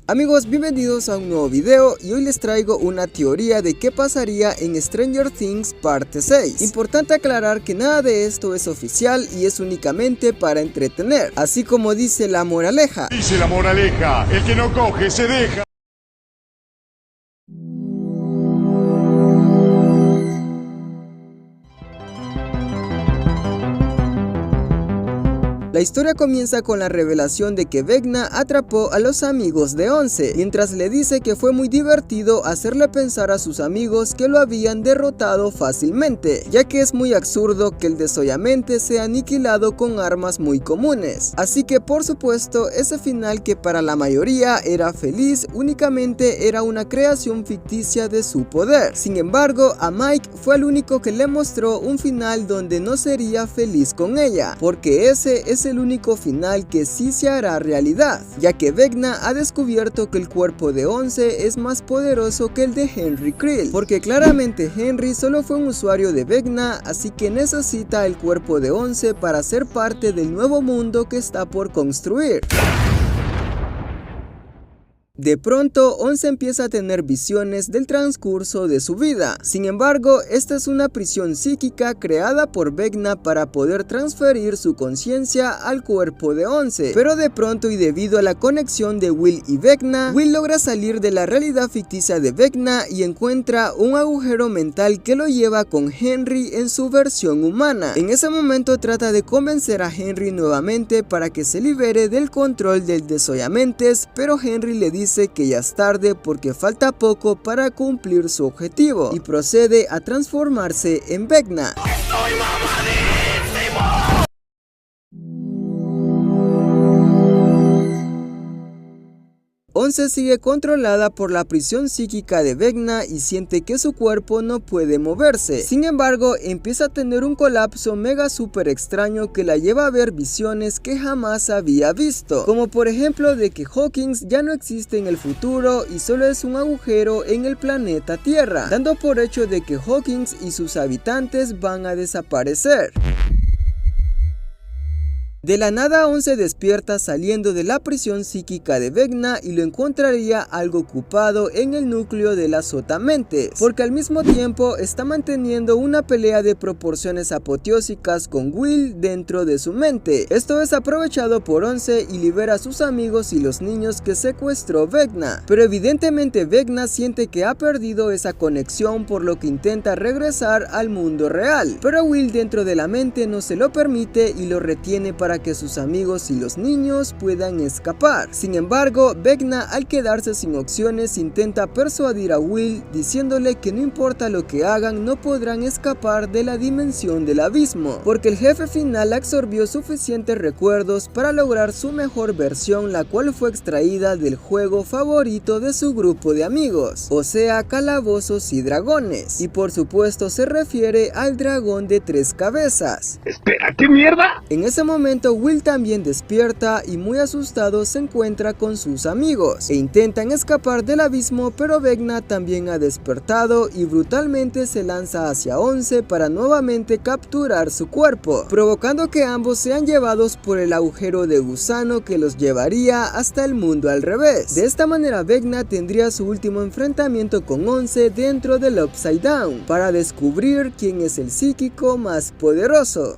Amigos, bienvenidos a un nuevo video y hoy les traigo una teoría de qué pasaría en Stranger Things parte 6. Importante aclarar que nada de esto es oficial y es únicamente para entretener, así como dice la moraleja. Dice la moraleja, el que no coge se deja. La historia comienza con la revelación de que Vecna atrapó a los amigos de Once, mientras le dice que fue muy divertido hacerle pensar a sus amigos que lo habían derrotado fácilmente, ya que es muy absurdo que el desollamente sea aniquilado con armas muy comunes. Así que por supuesto ese final, que para la mayoría era feliz, únicamente era una creación ficticia de su poder. Sin embargo, a Mike fue el único que le mostró un final donde no sería feliz con ella, porque ese es el único final que sí se hará realidad, ya que Vecna ha descubierto que el cuerpo de Once es más poderoso que el de Henry Creel, porque claramente Henry solo fue un usuario de Vecna, así que necesita el cuerpo de Once para ser parte del nuevo mundo que está por construir. De pronto, Once empieza a tener visiones del transcurso de su vida. Sin embargo, esta es una prisión psíquica creada por Vecna para poder transferir su conciencia al cuerpo de Once. Pero de pronto, y debido a la conexión de Will y Vecna, Will logra salir de la realidad ficticia de Vecna y encuentra un agujero mental que lo lleva con Henry en su versión humana. En ese momento trata de convencer a Henry nuevamente para que se libere del control del desollamentes, pero Henry le dice que ya es tarde porque falta poco para cumplir su objetivo y procede a transformarse en Vecna. ¡Estoy mamadísimo! Once sigue controlada por la prisión psíquica de Vecna y siente que su cuerpo no puede moverse. Sin embargo, empieza a tener un colapso mega super extraño que la lleva a ver visiones que jamás había visto, como por ejemplo de que Hawkins ya no existe en el futuro y solo es un agujero en el planeta Tierra, dando por hecho de que Hawkins y sus habitantes van a desaparecer. De la nada, Once despierta saliendo de la prisión psíquica de Vecna y lo encontraría algo ocupado en el núcleo de las sotamentes, porque al mismo tiempo está manteniendo una pelea de proporciones apoteósicas con Will dentro de su mente. Esto es aprovechado por Once y libera a sus amigos y los niños que secuestró Vecna, pero evidentemente Vecna siente que ha perdido esa conexión, por lo que intenta regresar al mundo real, pero Will dentro de la mente no se lo permite y lo retiene para que sus amigos y los niños puedan escapar. Sin embargo, Vecna, al quedarse sin opciones, intenta persuadir a Will diciéndole que no importa lo que hagan, no podrán escapar de la dimensión del abismo, porque el jefe final absorbió suficientes recuerdos para lograr su mejor versión, la cual fue extraída del juego favorito de su grupo de amigos, o sea, Calabozos y Dragones, y por supuesto se refiere al dragón de 3 cabezas. Espera, ¿qué mierda? En ese momento Will también despierta y muy asustado se encuentra con sus amigos e intentan escapar del abismo, pero Vecna también ha despertado y brutalmente se lanza hacia Once para nuevamente capturar su cuerpo, provocando que ambos sean llevados por el agujero de gusano que los llevaría hasta el mundo al revés. De esta manera Vecna tendría su último enfrentamiento con Once dentro del Upside Down para descubrir quién es el psíquico más poderoso.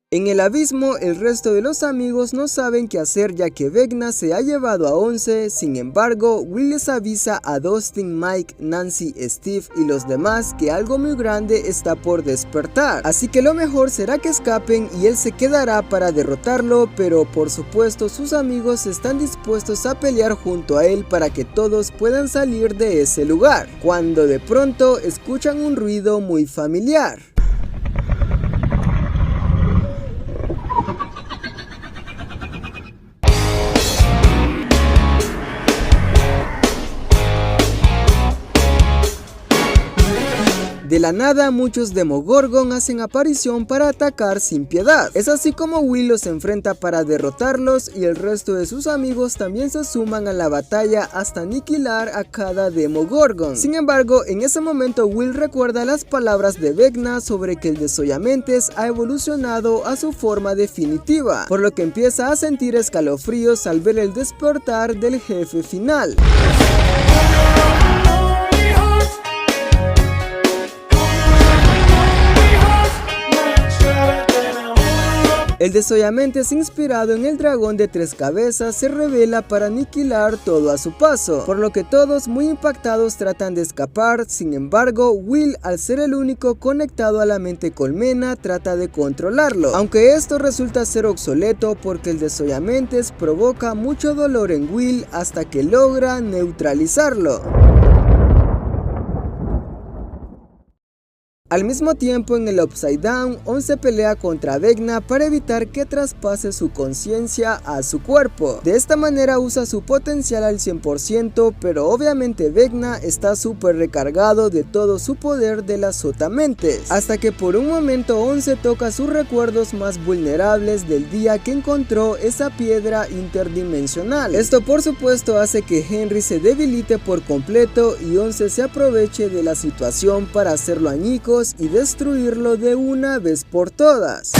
En el abismo, el resto de los amigos no saben qué hacer, ya que Vecna se ha llevado a Once. Sin embargo, Will les avisa a Dustin, Mike, Nancy, Steve y los demás que algo muy grande está por despertar, así que lo mejor será que escapen y él se quedará para derrotarlo, pero por supuesto sus amigos están dispuestos a pelear junto a él para que todos puedan salir de ese lugar, cuando de pronto escuchan un ruido muy familiar. De la nada, muchos Demogorgon hacen aparición para atacar sin piedad. Es así como Will los enfrenta para derrotarlos y el resto de sus amigos también se suman a la batalla hasta aniquilar a cada Demogorgon. Sin embargo, en ese momento Will recuerda las palabras de Vecna sobre que el desollamentes ha evolucionado a su forma definitiva, por lo que empieza a sentir escalofríos al ver el despertar del jefe final. El desollamentes, inspirado en el dragón de 3 cabezas, se revela para aniquilar todo a su paso, por lo que todos muy impactados tratan de escapar. Sin embargo, Will, al ser el único conectado a la mente colmena, trata de controlarlo, aunque esto resulta ser obsoleto porque el desollamentes provoca mucho dolor en Will hasta que logra neutralizarlo. Al mismo tiempo, en el Upside Down, 11 pelea contra Vecna para evitar que traspase su conciencia a su cuerpo. De esta manera usa su potencial al 100%, pero obviamente Vecna está súper recargado de todo su poder de las sotamentes, hasta que por un momento 11 toca sus recuerdos más vulnerables del día que encontró esa piedra interdimensional. Esto por supuesto hace que Henry se debilite por completo y 11 se aproveche de la situación para hacerlo añicos y destruirlo de una vez por todas.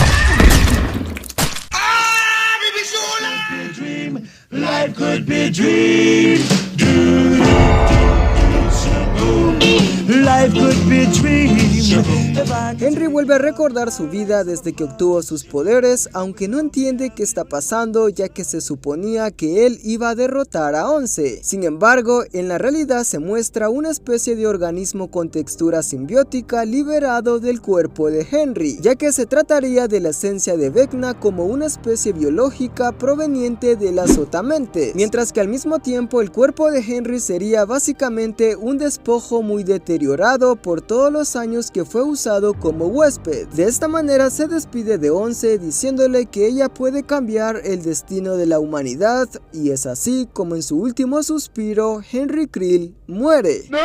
Henry vuelve a recordar su vida desde que obtuvo sus poderes, aunque no entiende qué está pasando, ya que se suponía que él iba a derrotar a 11. Sin embargo, en la realidad se muestra una especie de organismo con textura simbiótica liberado del cuerpo de Henry, ya que se trataría de la esencia de Vecna como una especie biológica proveniente de la sotamente, mientras que al mismo tiempo el cuerpo de Henry sería básicamente un despojo muy deteriorado por todos los años que fue usado como huésped. De esta manera se despide de 11 diciéndole que ella puede cambiar el destino de la humanidad, y es así como en su último suspiro Henry Krill muere. ¡No!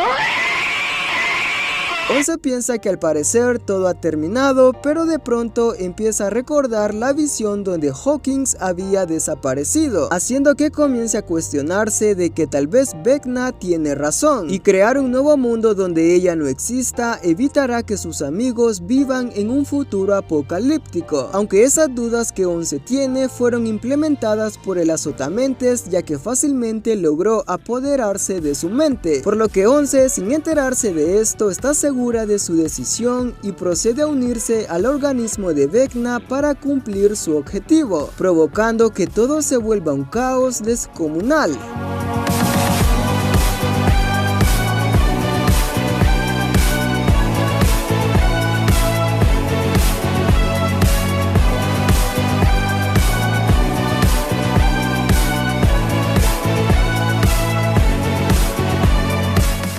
11 piensa que al parecer todo ha terminado, pero de pronto empieza a recordar la visión donde Hawkins había desaparecido, haciendo que comience a cuestionarse de que tal vez Vecna tiene razón, y crear un nuevo mundo donde ella no exista evitará que sus amigos vivan en un futuro apocalíptico, aunque esas dudas que 11 tiene fueron implementadas por el azotamentes, ya que fácilmente logró apoderarse de su mente, por lo que 11, sin enterarse de esto, está segura de su decisión y procede a unirse al organismo de Vecna para cumplir su objetivo, provocando que todo se vuelva un caos descomunal.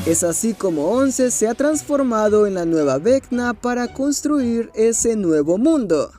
Es así como 11 se ha transformado en la nueva Vecna para construir ese nuevo mundo.